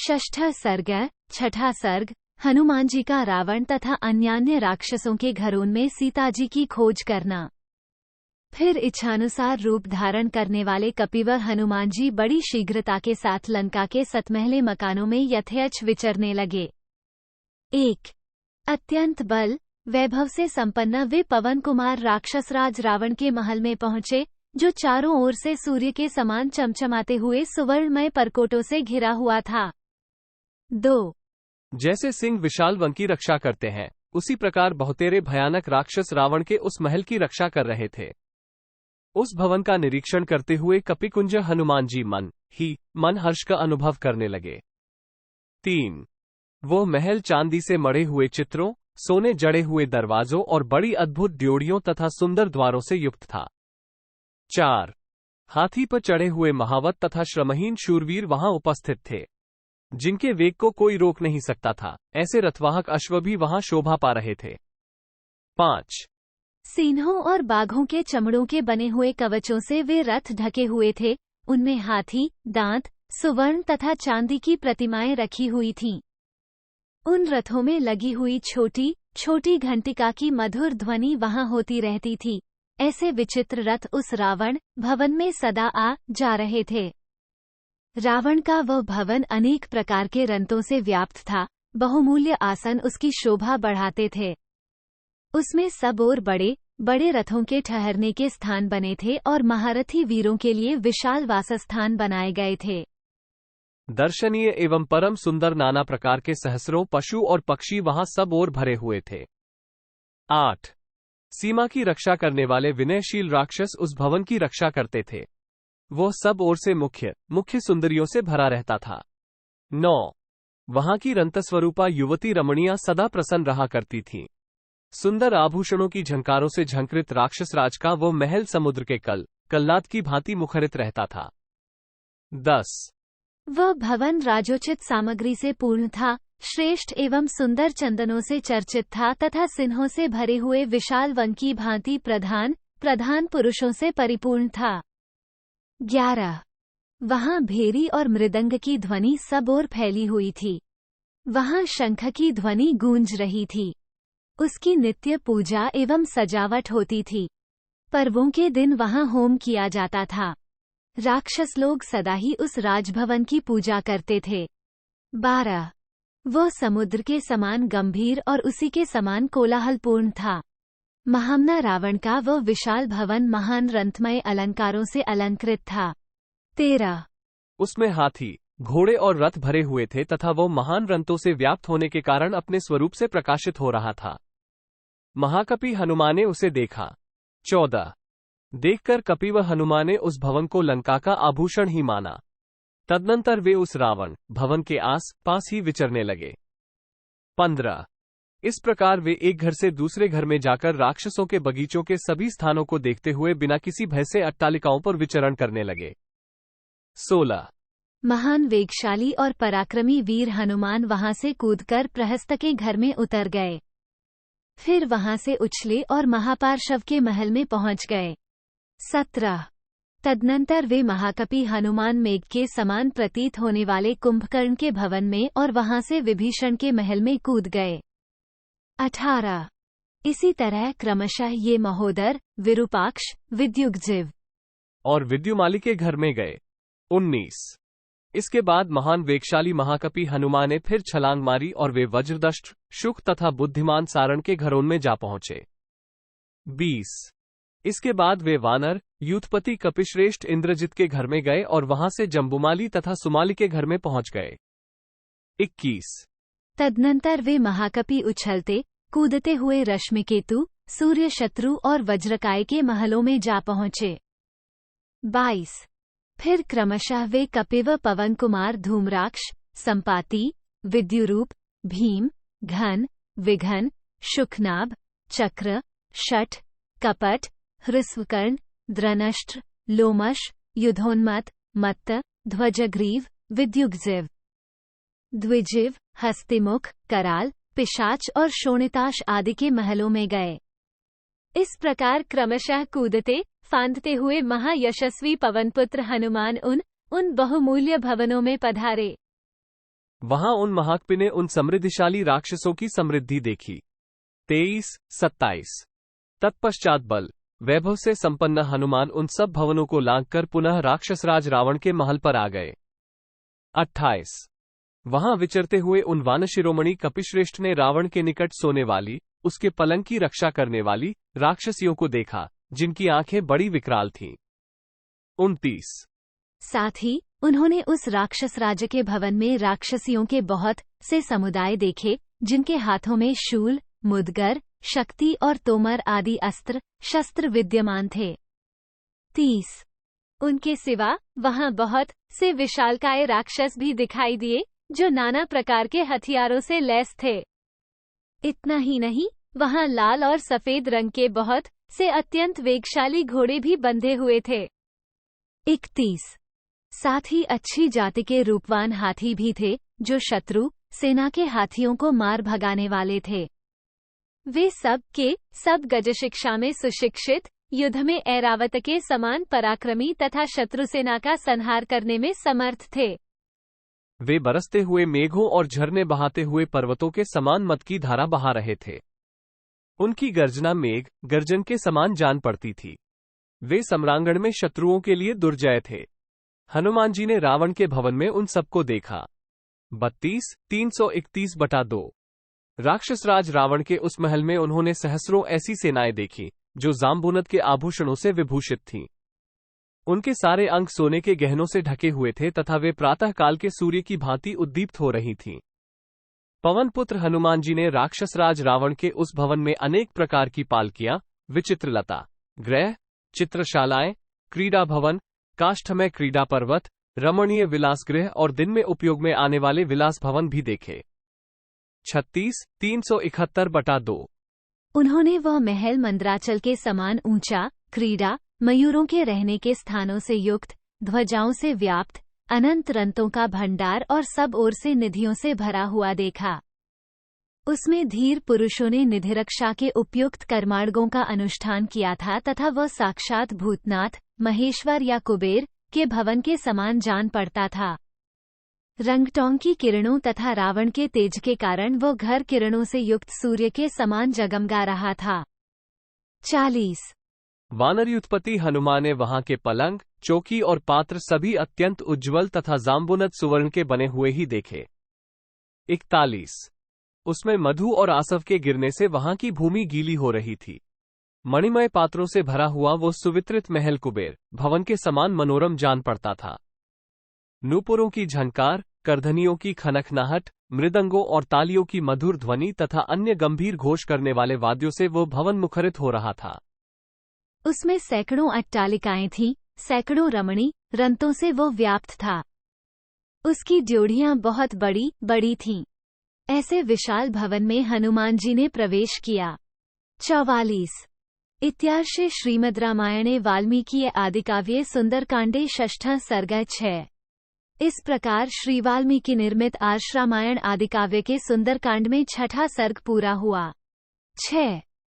षष्ठ सर्ग, छठा सर्ग। हनुमान जी का रावण तथा अन्यान्य राक्षसों के घरों में सीता जी की खोज करना। फिर इच्छानुसार रूप धारण करने वाले कपिवर हनुमान जी बड़ी शीघ्रता के साथ लंका के सतमहले मकानों में यथेच्छ विचरने लगे। एक अत्यंत बल वैभव से संपन्न वे पवन कुमार राक्षसराज रावण के महल में पहुंचे, जो चारों ओर से सूर्य के समान चमचमाते हुए सुवर्णमय परकोटों से घिरा हुआ था। 2 जैसे सिंह विशाल वन की रक्षा करते हैं, उसी प्रकार बहुतेरे भयानक राक्षस रावण के उस महल की रक्षा कर रहे थे। उस भवन का निरीक्षण करते हुए कपिकुंज हनुमान जी मन हर्ष का अनुभव करने लगे। 3 वो महल चांदी से मढ़े हुए चित्रों, सोने जड़े हुए दरवाजों और बड़ी अद्भुत ड्योढ़ियों तथा सुंदर द्वारों से युक्त था। 4 हाथी पर चढ़े हुए महावत तथा श्रमहीन शूरवीर वहां उपस्थित थे, जिनके वेग को कोई रोक नहीं सकता था। ऐसे रथवाहक अश्व भी वहां शोभा पा रहे थे। 5 सिंहों और बाघों के चमड़ों के बने हुए कवचों से वे रथ ढके हुए थे। उनमें हाथी, दांत, सुवर्ण तथा चांदी की प्रतिमाएं रखी हुई थीं। उन रथों में लगी हुई छोटी छोटी घंटिका की मधुर ध्वनि वहां होती रहती थी। ऐसे विचित्र रथ उस रावण भवन में सदा आ जा रहे थे। रावण का वह भवन अनेक प्रकार के रंतों से व्याप्त था। बहुमूल्य आसन उसकी शोभा बढ़ाते थे। उसमें सब ओर बड़े बड़े रथों के ठहरने के स्थान बने थे और महारथी वीरों के लिए विशाल वासस्थान बनाए गए थे। दर्शनीय एवं परम सुंदर नाना प्रकार के सहस्रों पशु और पक्षी वहां सब ओर भरे हुए थे। 8 सीमा की रक्षा करने वाले विनयशील राक्षस उस भवन की रक्षा करते थे। वह सब ओर से मुख्य सुंदरियों से भरा रहता था। 9 वहां की रंतस्वरूपा युवती रमणियां सदा प्रसन्न रहा करती थीं। सुंदर आभूषणों की झंकारों से झंकृत राक्षसराज का वो महल समुद्र के कल्लाद की भांति मुखरित रहता था। 10 वह भवन राजोचित सामग्री से पूर्ण था, श्रेष्ठ एवं सुंदर चंदनों से चर्चित था तथा सिंहों से भरे हुए विशाल वन की भांति प्रधान पुरुषों से परिपूर्ण था। 11 वहां भेरी और मृदंग की ध्वनि सब ओर फैली हुई थी। वहां शंख की ध्वनि गूंज रही थी। उसकी नित्य पूजा एवं सजावट होती थी। पर्वों के दिन वहां होम किया जाता था। राक्षस लोग सदा ही उस राजभवन की पूजा करते थे। 12 वह समुद्र के समान गंभीर और उसी के समान कोलाहलपूर्ण था। महामना रावण का वह विशाल भवन महान रंतमय अलंकारों से अलंकृत था। 13 उसमें हाथी, घोड़े और रथ भरे हुए थे तथा वो महान रंतों से व्याप्त होने के कारण अपने स्वरूप से प्रकाशित हो रहा था। महाकपि हनुमान ने उसे देखा। 14 देखकर कपिव हनुमान ने उस भवन को लंका का आभूषण ही माना। तदनंतर वे उस रावण भवन के आस पास ही विचरने लगे। 15 इस प्रकार वे एक घर से दूसरे घर में जाकर राक्षसों के बगीचों के सभी स्थानों को देखते हुए बिना किसी भय से अट्टालिकाओं पर विचरण करने लगे। 16 महान वेगशाली और पराक्रमी वीर हनुमान वहां से कूदकर प्रहस्त के घर में उतर गए। फिर वहां से उछले और महापार्श्व के महल में पहुंच गए। 17 तदनंतर वे महाकपि हनुमान मेघ के समान प्रतीत होने वाले कुंभकर्ण के भवन में और वहां से विभीषण के महल में कूद गए। 18 इसी तरह क्रमशः ये महोदर, विरूपाक्ष, विद्युग्जीव और विद्युमाली के घर में गए। 19 इसके बाद महान वेगशाली महाकपि हनुमान ने फिर छलांग मारी और वे वज्रदष्ट, शुक तथा बुद्धिमान सारण के घरों में जा पहुंचे। 20 इसके बाद वे वानर, यूथपति कपिश्रेष्ठ इंद्रजित के घर में गए और वहां से जम्बुमाली तथा सुमाली के घर में पहुंच गए। 21 तदनंतर वे महाकपि उछलते कूदते हुए रश्मिकेतु, सूर्य शत्रु और वज्रकाय के महलों में जा पहुंचे। 22 फिर क्रमशः वे कपिव पवन कुमार धूम्राक्ष, संपाति, विद्युरूप, भीम, घन, विघन, शुकनाभ, चक्र, शठ, कपट, हृस्वकर्ण, द्रनष्ट्र, लोमश, युधोन्मत्त, मत्त, ध्वजग्रीव, विद्युग्जीव, द्विजिव, हस्तिमुख, कराल, पिशाच और शोणिताश आदि के महलों में गए। इस प्रकार क्रमशः कूदते फांदते हुए महायशस्वी पवनपुत्र हनुमान उन बहुमूल्य भवनों में पधारे। वहां उन महाकपि ने उन समृद्धिशाली राक्षसों की समृद्धि देखी। 23-27 तत्पश्चात बल वैभव से संपन्न हनुमान उन सब भवनों को लांघकर पुनः राक्षसराज रावण के महल पर आ गए। 28 वहां विचरते हुए उन वानशिरोमणि कपिश्रेष्ठ ने रावण के निकट सोने वाली, उसके पलंग की रक्षा करने वाली राक्षसियों को देखा, जिनकी आंखें बड़ी विकराल थीं। 29 साथ ही उन्होंने उस राक्षस राज्य के भवन में राक्षसियों के बहुत से समुदाय देखे, जिनके हाथों में शूल, मुदगर, शक्ति और तोमर आदि अस्त्र शस्त्र विद्यमान थे। 30 उनके सिवा वहां बहुत से विशालकाय राक्षस भी दिखाई दिए, जो नाना प्रकार के हथियारों से लैस थे। इतना ही नहीं, वहां लाल और सफेद रंग के बहुत से अत्यंत वेगशाली घोड़े भी बंधे हुए थे। 31 साथ ही अच्छी जाति के रूपवान हाथी भी थे, जो शत्रु सेना के हाथियों को मार भगाने वाले थे। वे सब के सब गजशिक्षा में सुशिक्षित, युद्ध में ऐरावत के समान पराक्रमी तथा शत्रु सेना का संहार करने में समर्थ थे। वे बरसते हुए मेघों और झरने बहाते हुए पर्वतों के समान मद की धारा बहा रहे थे। उनकी गर्जना मेघ गर्जन के समान जान पड़ती थी। वे सम्रांगण में शत्रुओं के लिए दुर्जय थे। हनुमान जी ने रावण के भवन में उन सबको देखा। 32-331-2 राक्षसराज रावण के उस महल में उन्होंने सहस्रों ऐसी सेनाएं देखी, जो जाम्बुनत के आभूषणों से विभूषित थीं। उनके सारे अंग सोने के गहनों से ढके हुए थे तथा वे प्रातः काल के सूर्य की भांति उद्दीप्त हो रही थीं। पवन पुत्र हनुमान जी ने राक्षसराज रावण के उस भवन में अनेक प्रकार की पालकियां, विचित्रलता, गृह, चित्रशालाएं, क्रीड़ा भवन, काष्ठमय क्रीड़ा पर्वत, रमणीय विलास गृह और दिन में उपयोग में आने वाले विलास भवन भी देखे। 36-371-2 उन्होंने वह महल मंद्राचल के समान ऊंचा, क्रीड़ा मयूरों के रहने के स्थानों से युक्त, ध्वजाओं से व्याप्त, अनंत रंतों का भंडार और सब ओर से निधियों से भरा हुआ देखा। उसमें धीर पुरुषों ने निधिरक्षा के उपयुक्त कर्मार्गों का अनुष्ठान किया था तथा वह साक्षात भूतनाथ, महेश्वर या कुबेर के भवन के समान जान पड़ता था। रंगटोंग की किरणों तथा रावण के तेज के कारण वह घर किरणों से युक्त सूर्य के समान जगमगा रहा था। 40 वानरयुत्पत्ति हनुमान ने वहां के पलंग, चौकी और पात्र सभी अत्यंत उज्ज्वल तथा जाम्बुनत सुवर्ण के बने हुए ही देखे। 41 उसमें मधु और आसव के गिरने से वहां की भूमि गीली हो रही थी। मणिमय पात्रों से भरा हुआ वो सुवितृत महल कुबेर भवन के समान मनोरम जान पड़ता था। नूपुरों की झंकार, करधनियों की खनखनाहट, मृदंगों और तालियों की मधुर ध्वनि तथा अन्य गंभीर घोष करने वाले वाद्यों से वो भवन मुखरित हो रहा था। उसमें सैकड़ों अट्टालिकाएं थीं, सैकड़ों रमणी रंतों से वो व्याप्त था। उसकी ड्योढ़ियां बहुत बड़ी बड़ी थीं। ऐसे विशाल भवन में हनुमान जी ने प्रवेश किया। 44 इत्यार्षे श्रीमद् रामायणे वाल्मीकि आदिकाव्ये सुंदरकांडे षष्ठः सर्गः 6। इस प्रकार श्री वाल्मीकि निर्मित आर्ष रामायण आदिकाव्य के सुंदरकांड में छठा सर्ग पूरा हुआ। 6